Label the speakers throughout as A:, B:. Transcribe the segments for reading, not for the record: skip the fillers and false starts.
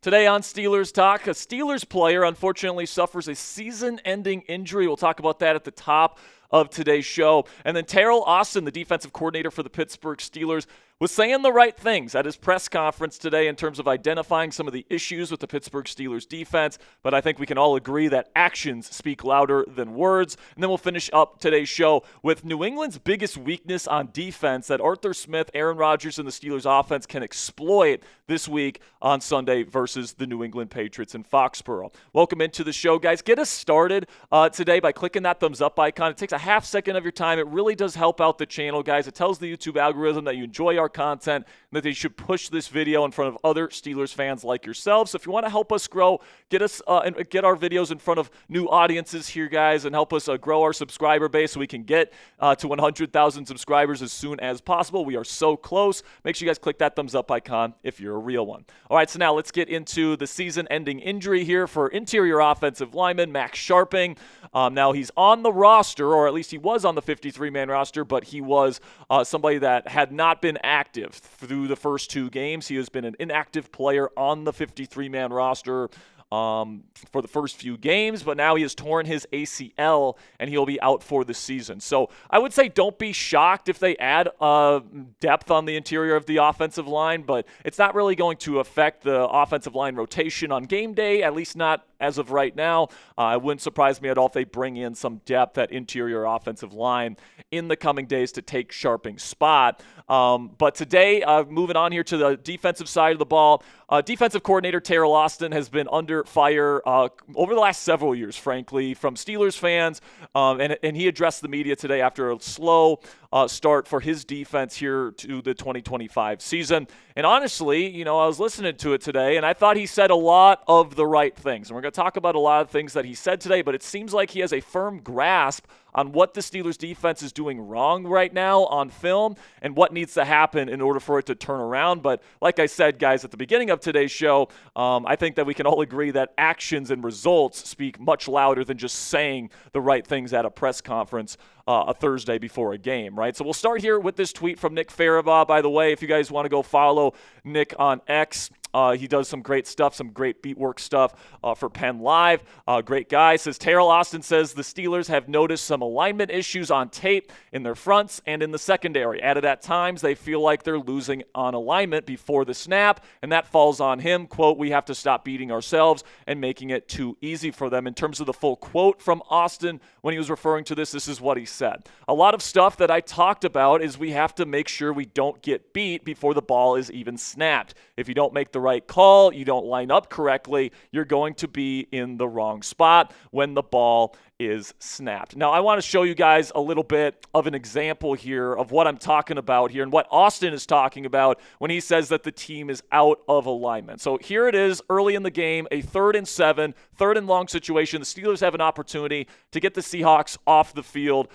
A: Today on Steelers Talk, a Steelers player unfortunately suffers a season-ending injury. We'll talk about that at the top of today's show. And then Teryl, the defensive coordinator for the Pittsburgh Steelers, was saying the right things at his press conference today in terms of identifying some of the issues with the Pittsburgh Steelers defense, but I think we can all agree that actions speak louder than words. And then we'll finish up today's show with New England's biggest weakness on defense that Arthur Smith, Aaron Rodgers, and the Steelers offense can exploit this week on Sunday versus the New England Patriots in Foxborough. Welcome into the show, guys. Get us started today by clicking that thumbs up icon. It takes a half second of your time. It really does help out the channel, guys. It tells the YouTube algorithm that you enjoy our content and that they should push this video in front of other Steelers fans like yourselves. So if you want to help us grow, get us and get our videos in front of new audiences here, guys, and help us grow our subscriber base so we can get to 100,000 subscribers as soon as possible. We are so close. Make sure you guys click that thumbs up icon if you're a real one. All right, so now let's get into the season-ending injury here for interior offensive lineman Max Scharping. Now he's on the roster, or at least he was on the 53-man roster, but he was somebody that had not been active through the first two games. He has been an inactive player on the 53-man roster for the first few games, but now he has torn his ACL and he'll be out for the season. So I would say don't be shocked if they add depth on the interior of the offensive line, but it's not really going to affect the offensive line rotation on game day, at least not as of right now. It wouldn't surprise me at all if they bring in some depth at interior offensive line in the coming days to take Scharping's spot. But today, moving on here to the defensive side of the ball, defensive coordinator Teryl Austin has been under fire over the last several years, frankly, from Steelers fans, and he addressed the media today after a slow start for his defense here to the 2025 season. And honestly, I was listening to it today, and I thought he said a lot of the right things. And we're going to talk about a lot of things that he said today, but it seems like he has a firm grasp on what the Steelers defense is doing wrong right now on film and what needs to happen in order for it to turn around. But like I said, guys, at the beginning of today's show, I think that we can all agree that actions and results speak much louder than just saying the right things at a press conference a Thursday before a game, right? So we'll start here with this tweet from Nick Farabah. By the way, if you guys want to go follow Nick on X, he does some great stuff, some great beat work stuff for Penn Live. Great guy. Says, Teryl Austin says the Steelers have noticed some alignment issues on tape in their fronts and in the secondary. Added at times, they feel like they're losing on alignment before the snap, and that falls on him. Quote, we have to stop beating ourselves and making it too easy for them. In terms of the full quote from Austin, when he was referring to this is what he said. A lot of stuff that I talked about is we have to make sure we don't get beat before the ball is even snapped. If you don't make the right call, you don't line up correctly, you're going to be in the wrong spot when the ball is snapped. Now, I want to show you guys a little bit of an example here of what I'm talking about here and what Austin is talking about when he says that the team is out of alignment. So here it is early in the game, a 3rd and 7, 3rd and long situation. The Steelers have an opportunity to get the Seahawks off the field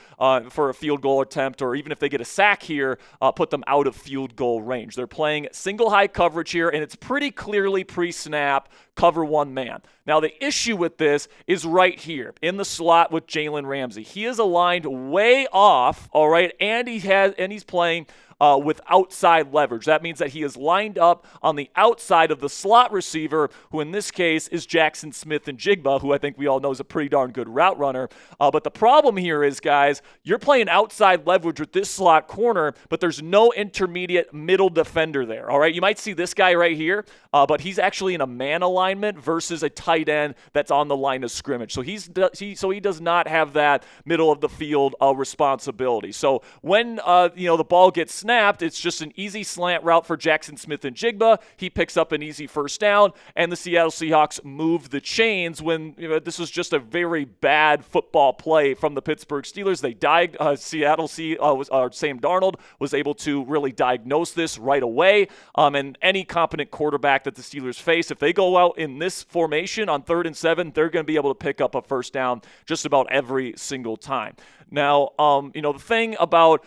A: for a field goal attempt, or even if they get a sack here, put them out of field goal range. They're playing single high coverage here, and it's pretty clearly pre-snap, cover one man. Now, the issue with this is right here in the slot with Jalen Ramsey. He is aligned way off, all right, and he's playing with outside leverage. That means that he is lined up on the outside of the slot receiver, who in this case is Jackson Smith-Njigba, who I think we all know is a pretty darn good route runner. But the problem here is, guys, you're playing outside leverage with this slot corner, but there's no intermediate middle defender there, all right? You might see this guy right here, but he's actually in a man alignment versus a tight end that's on the line of scrimmage. So he does not have that middle of the field responsibility. So when the ball gets snapped, it's just an easy slant route for Jackson Smith-Njigba. He picks up an easy first down, and the Seattle Seahawks move the chains when this was just a very bad football play from the Pittsburgh Steelers. They Sam Darnold was able to really diagnose this right away, and any competent quarterback that the Steelers face, if they go out in this formation on 3rd and 7, they're going to be able to pick up a first down just about every single time. Now, the thing about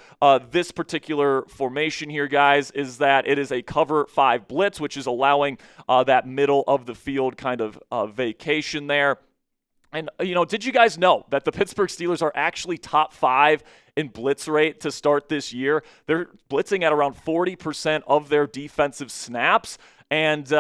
A: this particular formation here, guys, is that it is a cover 5 blitz, which is allowing that middle of the field kind of vacation there. And, did you guys know that the Pittsburgh Steelers are actually top 5 in blitz rate to start this year? They're blitzing at around 40% of their defensive snaps. And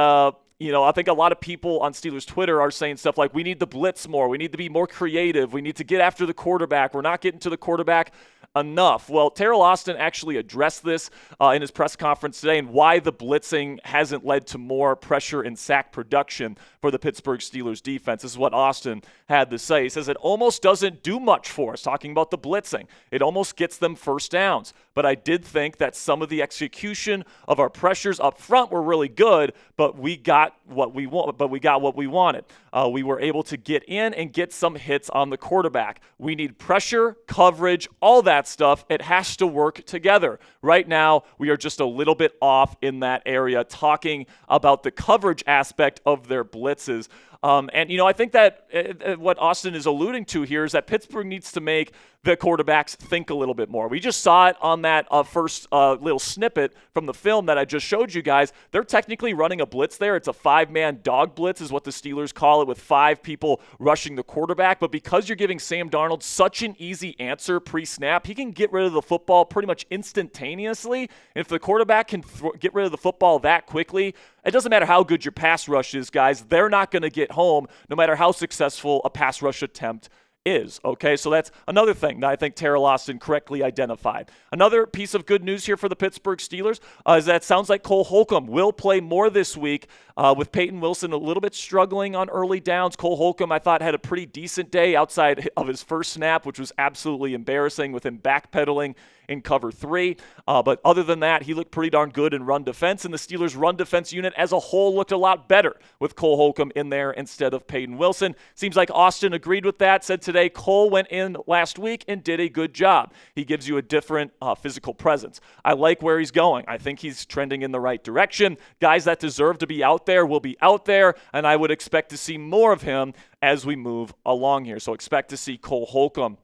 A: I think a lot of people on Steelers Twitter are saying stuff like, we need to blitz more. We need to be more creative. We need to get after the quarterback. We're not getting to the quarterback enough. Well, Teryl Austin actually addressed this in his press conference today and why the blitzing hasn't led to more pressure and sack production for the Pittsburgh Steelers defense. This is what Austin had to say. He says it almost doesn't do much for us, talking about the blitzing. It almost gets them first downs. But I did think that some of the execution of our pressures up front were really good, but we got what we wanted. We were able to get in and get some hits on the quarterback. We need pressure, coverage, all that stuff. It has to work together. Right now, we are just a little bit off in that area, talking about the coverage aspect of their blitzes. I think that what Austin is alluding to here is that Pittsburgh needs to make the quarterbacks think a little bit more. We just saw it on that first little snippet from the film that I just showed you guys. They're technically running a blitz there. It's a 5-man dog blitz is what the Steelers call it, with 5 people rushing the quarterback. But because you're giving Sam Darnold such an easy answer pre-snap, he can get rid of the football pretty much instantaneously. And if the quarterback can get rid of the football that quickly, it doesn't matter how good your pass rush is, guys. They're not going to get home no matter how successful a pass rush attempt is. Okay, so that's another thing that I think Teryl Austin correctly identified. Another piece of good news here for the Pittsburgh Steelers is that it sounds like Cole Holcomb will play more this week with Peyton Wilson a little bit struggling on early downs. Cole Holcomb, I thought, had a pretty decent day outside of his first snap, which was absolutely embarrassing with him backpedaling in cover 3. But other than that, he looked pretty darn good in run defense, and the Steelers' run defense unit as a whole looked a lot better with Cole Holcomb in there instead of Peyton Wilson. Seems like Austin agreed with that, said today Cole went in last week and did a good job. He gives you a different physical presence. I like where he's going. I think he's trending in the right direction. Guys that deserve to be out there will be out there, and I would expect to see more of him as we move along here. So expect to see Cole Holcomb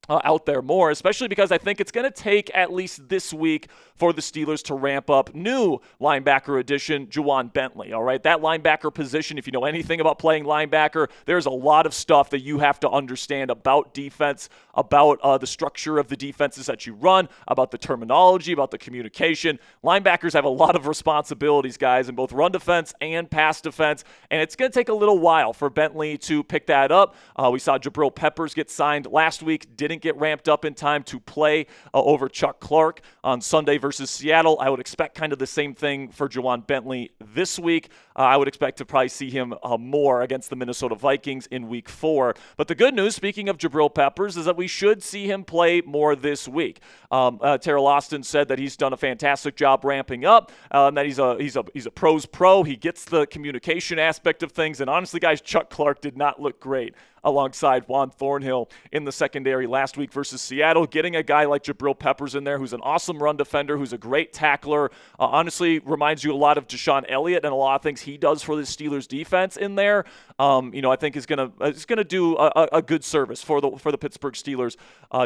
A: out there more, especially because I think it's going to take at least this week for the Steelers to ramp up new linebacker addition, Juwan Bentley. All right, that linebacker position, if you know anything about playing linebacker, there's a lot of stuff that you have to understand about defense, about the structure of the defenses that you run, about the terminology, about the communication. Linebackers have a lot of responsibilities, guys, in both run defense and pass defense, and it's going to take a little while for Bentley to pick that up. We saw Jabril Peppers get signed last week, didn't get ramped up in time to play over Chuck Clark on Sunday versus Seattle. I would expect kind of the same thing for Juwan Bentley this week. I would expect to probably see him more against the Minnesota Vikings in week 4. But the good news, speaking of Jabril Peppers, is that we should see him play more this week. Teryl Austin said that he's done a fantastic job ramping up, and that he's a pro's pro. He gets the communication aspect of things. And honestly, guys, Chuck Clark did not look great alongside Juan Thornhill in the secondary last week versus Seattle. Getting a guy like Jabril Peppers in there who's an awesome run defender, who's a great tackler, honestly reminds you a lot of Deshaun Elliott and a lot of things he does for the Steelers defense in there. I think is gonna do a good service for the Pittsburgh Steelers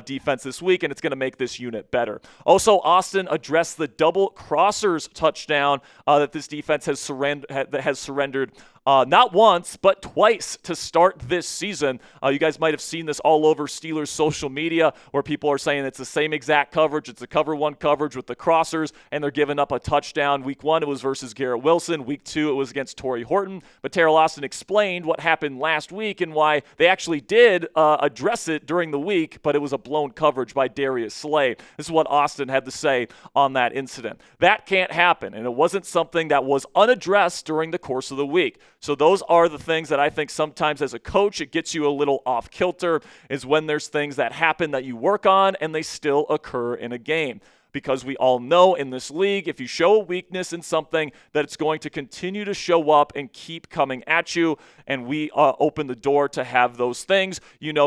A: defense this week, and it's gonna make this unit better. Also, Austin addressed the double crossers touchdown that this defense has surrendered not once, but twice to start this season. You guys might have seen this all over Steelers social media where people are saying it's the same exact coverage. It's a cover 1 coverage with the crossers, and they're giving up a touchdown. Week 1, it was versus Garrett Wilson. Week 2, it was against Torrey Horton. But Teryl Austin explained what happened last week and why they actually did address it during the week, but it was a blown coverage by Darius Slay. This is what Austin had to say on that incident. That can't happen, and it wasn't something that was unaddressed during the course of the week. So those are the things that I think sometimes as a coach, it gets you a little off kilter, is when there's things that happen that you work on and they still occur in a game. Because we all know in this league, if you show a weakness in something, that it's going to continue to show up and keep coming at you. And we open the door to have those things,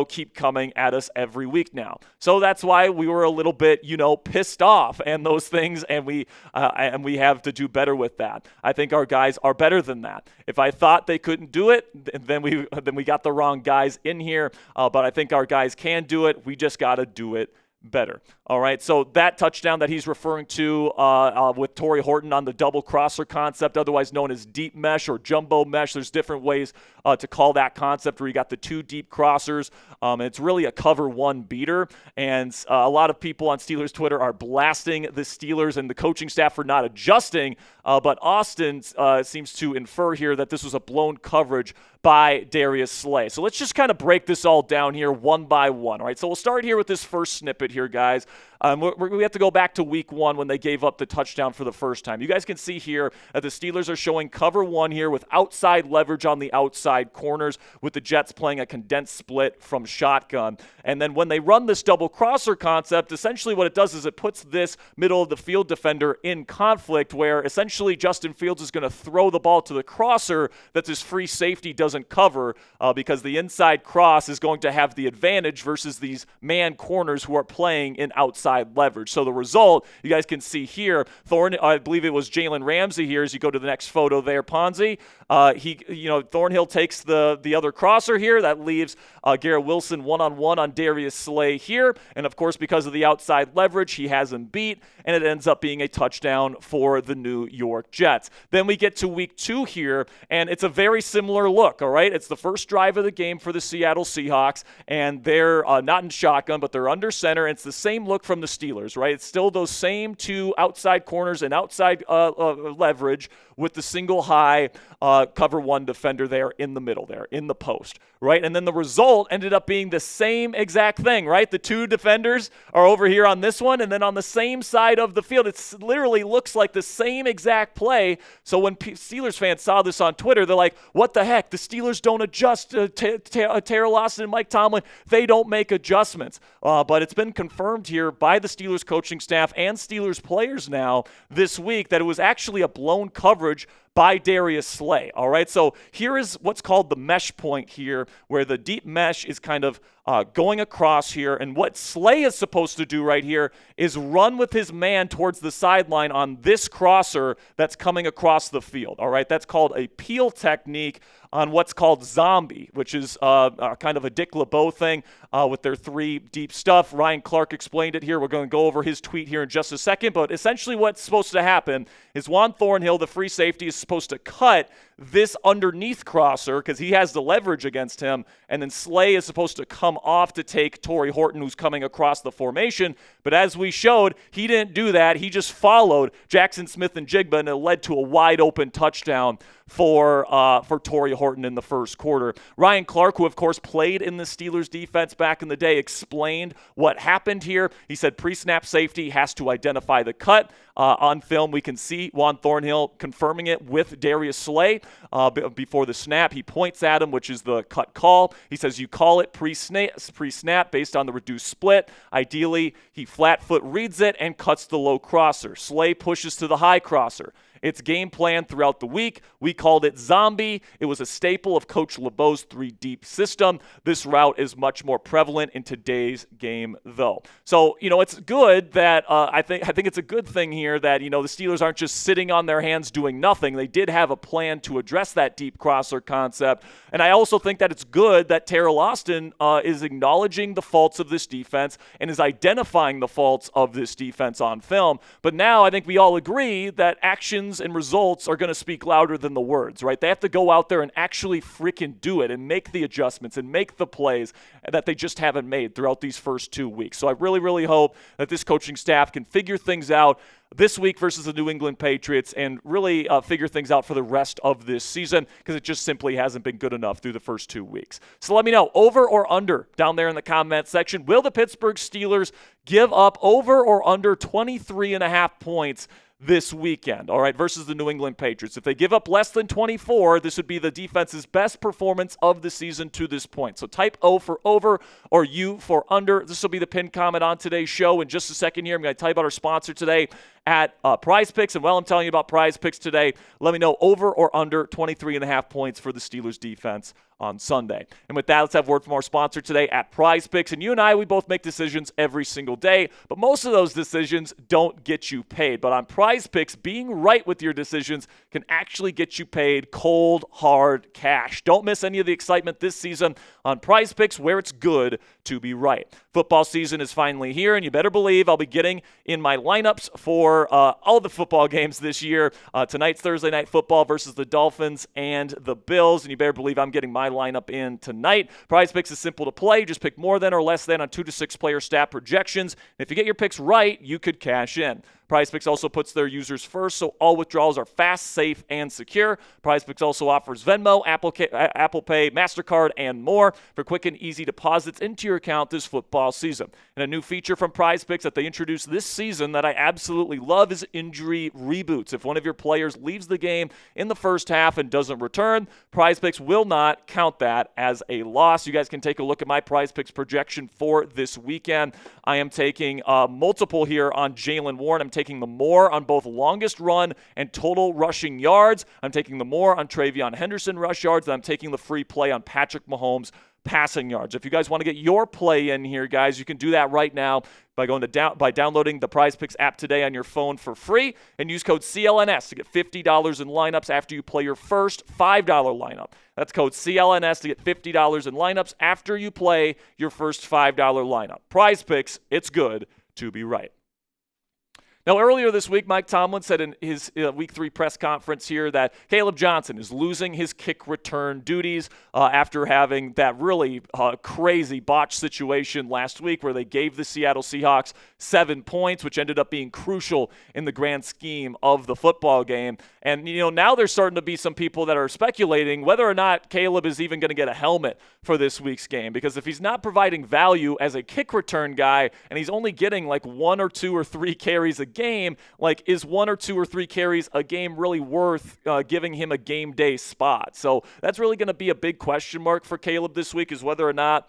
A: keep coming at us every week now. So that's why we were a little bit, pissed off and those things, and we have to do better with that. I think our guys are better than that. If I thought they couldn't do it, then we got the wrong guys in here. But I think our guys can do it. We just got to do it better. All right, so that touchdown that he's referring to with Torrey Horton on the double crosser concept, otherwise known as deep mesh or jumbo mesh, there's different ways to call that concept where you got the two deep crossers. And it's really a cover one beater. And a lot of people on Steelers Twitter are blasting the Steelers and the coaching staff for not adjusting. But Austin seems to infer here that this was a blown coverage by Darius Slay. So let's just kind of break this all down here one by one. All right, so we'll start here with this first snippet here, guys. We have to go back to week 1 when they gave up the touchdown for the first time. You guys can see here that the Steelers are showing cover 1 here with outside leverage on the outside corners, with the Jets playing a condensed split from shotgun. And then when they run this double crosser concept, essentially what it does is it puts this middle of the field defender in conflict, where essentially Justin Fields is going to throw the ball to the crosser that this free safety doesn't cover, because the inside cross is going to have the advantage versus these man corners who are playing in outside leverage. So the result, you guys can see here, I believe it was Jalen Ramsey here, as you go to the next photo there, Ponzi. Thornhill takes the other crosser here. That leaves Garrett Wilson one-on-one on Darius Slay here. And, of course, because of the outside leverage, he has him beat, and it ends up being a touchdown for the New York Jets. Then we get to week 2 here, and it's a very similar look, all right? It's the first drive of the game for the Seattle Seahawks, and they're not in shotgun, but they're under center. And it's the same look from the Steelers, right? It's still those same two outside corners and outside leverage with the single high cover 1 defender there in the middle there, in the post, right? And then the result ended up being the same exact thing, right? The two defenders are over here on this one, and then on the same side of the field, it literally looks like the same exact play. So when Steelers fans saw this on Twitter, they're like, what the heck? The Steelers don't adjust. Teryl Austin and Mike Tomlin, they don't make adjustments. But it's been confirmed here by the Steelers coaching staff and Steelers players now this week that it was actually a blown coverage by Darius Slay. All right, so here is what's called the mesh point here, where the deep mesh is kind of going across here. And what Slay is supposed to do right here is run with his man towards the sideline on this crosser that's coming across the field. All right, that's called a peel technique on what's called zombie, which is kind of a Dick LeBeau thing with their 3 deep stuff. Ryan Clark explained it here. We're going to go over his tweet here in just a second. But essentially what's supposed to happen is Juan Thornhill, the free safety, is supposed to cut this underneath crosser because he has the leverage against him, and then Slay is supposed to come off to take Torrey Horton, who's coming across the formation. But as we showed, he didn't do that. He just followed Jackson Smith and Jigba, and it led to a wide open touchdown for Torrey Horton in the first quarter. Ryan Clark, who of course played in the Steelers defense back in the day, explained what happened here. He said pre-snap safety has to identify the cut. On film, we can see Juan Thornhill confirming it with Darius Slay before the snap. He points at him, which is the cut call. He says you call it pre-snap based on the reduced split. Ideally, he flat foot reads it and cuts the low crosser. Slay pushes to the high crosser. It's game plan throughout the week. We called it zombie. It was a staple of Coach LeBeau's 3-deep system. This route is much more prevalent in today's game, though. So, it's good that I think it's a good thing here that, the Steelers aren't just sitting on their hands doing nothing. They did have a plan to address that deep crosser concept. And I also think that it's good that Teryl Austin is acknowledging the faults of this defense and is identifying the faults of this defense on film. But now I think we all agree that actions and results are going to speak louder than the words, right? They have to go out there and actually freaking do it and make the adjustments and make the plays that they just haven't made throughout these first 2 weeks. So I really, really hope that this coaching staff can figure things out this week versus the New England Patriots and really figure things out for the rest of this season, because it just simply hasn't been good enough through the first 2 weeks. So let me know, over or under down there in the comment section. Will the Pittsburgh Steelers give up over or under 23.5 points this weekend, all right, versus the New England Patriots? If they give up less than 24, this would be the defense's best performance of the season to this point. So type O for over or U for under. This will be the pinned comment on today's show. In just a second here, I'm going to tell you about our sponsor today at PrizePicks. And while I'm telling you about PrizePicks today, let me know over or under 23.5 points for the Steelers defense on Sunday. And with that, let's have word from our sponsor today at PrizePicks. And you and I, we both make decisions every single day, but most of those decisions don't get you paid. But on PrizePicks, being right with your decisions can actually get you paid cold, hard cash. Don't miss any of the excitement this season on PrizePicks, where it's good to be right. Football season is finally here, and you better believe I'll be getting in my lineups for for all the football games this year. Tonight's Thursday Night Football versus the Dolphins and the Bills, and you better believe I'm getting my lineup in tonight. PrizePicks is simple to play. Just pick more than or less than on 2 to 6 player stat projections. And if you get your picks right, you could cash in. PrizePicks also puts their users first, so all withdrawals are fast, safe, and secure. PrizePicks also offers Venmo, Apple Pay, MasterCard, and more for quick and easy deposits into your account this football season. And a new feature from PrizePicks that they introduced this season that I absolutely love is injury reboots. If one of your players leaves the game in the first half and doesn't return, PrizePicks will not count that as a loss. You guys can take a look at my PrizePicks projection for this weekend. I am taking multiple here on Jaylen Warren. I'm taking the more on both longest run and total rushing yards. I'm taking the more on Travion Henderson rush yards, and I'm taking the free play on Patrick Mahomes passing yards. If you guys want to get your play in here, guys, you can do that right now by going to by downloading the PrizePicks app today on your phone for free and use code CLNS to get $50 in lineups after you play your first $5 lineup. That's code CLNS to get $50 in lineups after you play your first $5 lineup. PrizePicks, it's good to be right. Now, earlier this week, Mike Tomlin said in his Week 3 press conference here that Caleb Johnson is losing his kick return duties after having that really crazy botch situation last week where they gave the Seattle Seahawks 7 points, which ended up being crucial in the grand scheme of the football game. And, you know, now there's starting to be some people that are speculating whether or not Caleb is even going to get a helmet for this week's game, because if he's not providing value as a kick return guy and he's only getting like 1 or 2 or 3 carries a game, like, is 1 or 2 or 3 carries a game really worth giving him a game day spot? So that's really going to be a big question mark for Caleb this week, is whether or not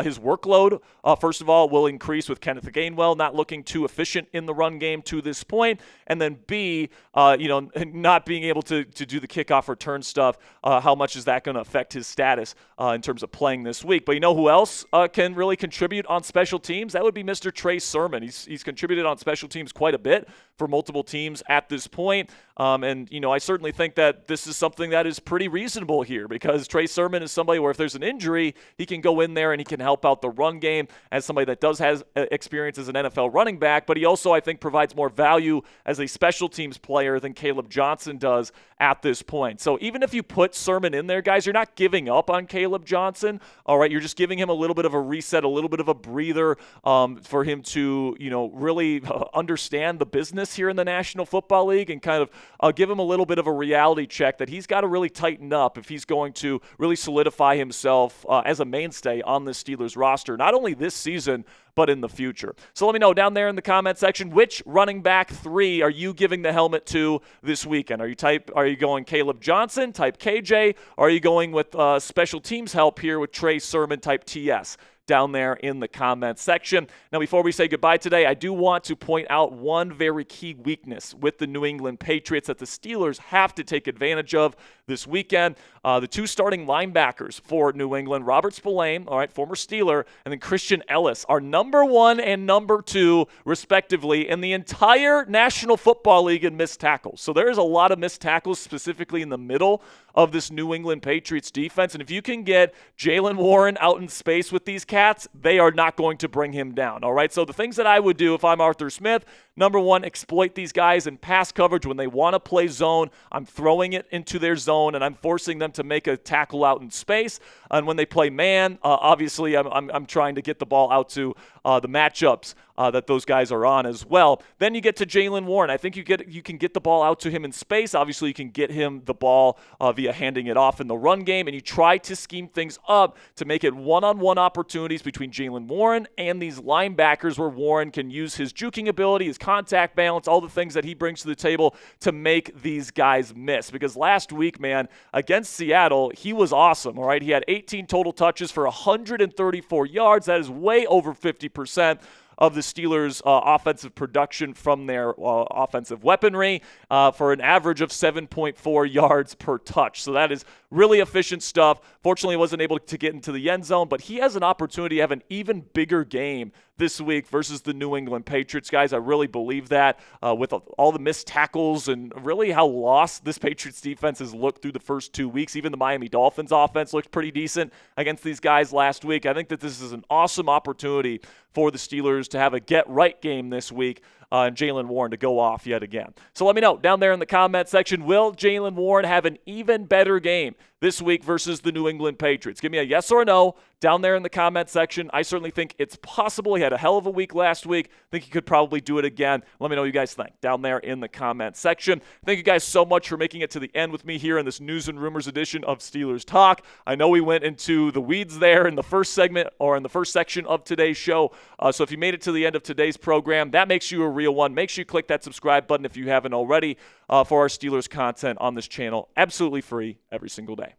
A: his workload, first of all, will increase with Kenneth Gainwell not looking too efficient in the run game to this point, and then B, not being able to do the kickoff return stuff. How much is that going to affect his status in terms of playing this week? But you know who else can really contribute on special teams? That would be Mr. Trey Sermon. He's contributed on special teams quite a bit for multiple teams at this point. And, you know, I certainly think that this is something that is pretty reasonable here, because Trey Sermon is somebody where if there's an injury, he can go in there and he can help out the run game as somebody that has experience as an NFL running back. But he also, I think, provides more value as a special teams player than Caleb Johnson does at this point. So even if you put Sermon in there, guys, you're not giving up on Caleb Johnson. All right, you're just giving him a little bit of a reset, a little bit of a breather for him to, you know, really understand the business here in the National Football League and kind of give him a little bit of a reality check that he's got to really tighten up if he's going to really solidify himself as a mainstay on the Steelers roster, not only this season, but in the future. So let me know down there in the comment section, which running back 3 are you giving the helmet to this weekend? Are you going Caleb Johnson, type KJ, or are you going with special teams help here with Trey Sermon, type TS? Down there in the comments section. Now, before we say goodbye today, I do want to point out one very key weakness with the New England Patriots that the Steelers have to take advantage of this weekend. The 2 starting linebackers for New England, Robert Spillane, all right, former Steeler, and then Christian Ellis, are number 1 and number 2, respectively, in the entire National Football League in missed tackles. So there is a lot of missed tackles, specifically in the middle of this New England Patriots defense. And if you can get Jaylen Warren out in space with these cats, they are not going to bring him down. All right. So the things that I would do if I'm Arthur Smith, number 1, exploit these guys in pass coverage when they want to play zone. I'm throwing it into their zone and I'm forcing them to make a tackle out in space. And when they play man, obviously I'm trying to get the ball out to the matchups that those guys are on as well. Then you get to Jaylen Warren. I think you can get the ball out to him in space. Obviously, you can get him the ball via handing it off in the run game, and you try to scheme things up to make it one-on-one opportunities between Jaylen Warren and these linebackers, where Warren can use his juking ability, his contact balance, all the things that he brings to the table to make these guys miss. Because last week, man, against Seattle, he was awesome, all right? He had 18 total touches for 134 yards. That is way over 50% of the Steelers' offensive production from their offensive weaponry for an average of 7.4 yards per touch. So that is really efficient stuff. Fortunately, he wasn't able to get into the end zone, but he has an opportunity to have an even bigger game this week versus the New England Patriots, guys. I really believe that with all the missed tackles and really how lost this Patriots defense has looked through the first 2 weeks. Even the Miami Dolphins offense looked pretty decent against these guys last week. I think that this is an awesome opportunity for the Steelers to have a get-right game this week and Jaylen Warren to go off yet again. So let me know down there in the comment section, will Jaylen Warren have an even better game this week versus the New England Patriots? Give me a yes or a no down there in the comment section. I certainly think it's possible. He had a hell of a week last week. I think he could probably do it again. Let me know what you guys think down there in the comment section. Thank you guys so much for making it to the end with me here in this News and Rumors edition of Steelers Talk. I know we went into the weeds there in the first segment or in the first section of today's show. So if you made it to the end of today's program, that makes you a real one. Make sure you click that subscribe button if you haven't already for our Steelers content on this channel. Absolutely free every single day.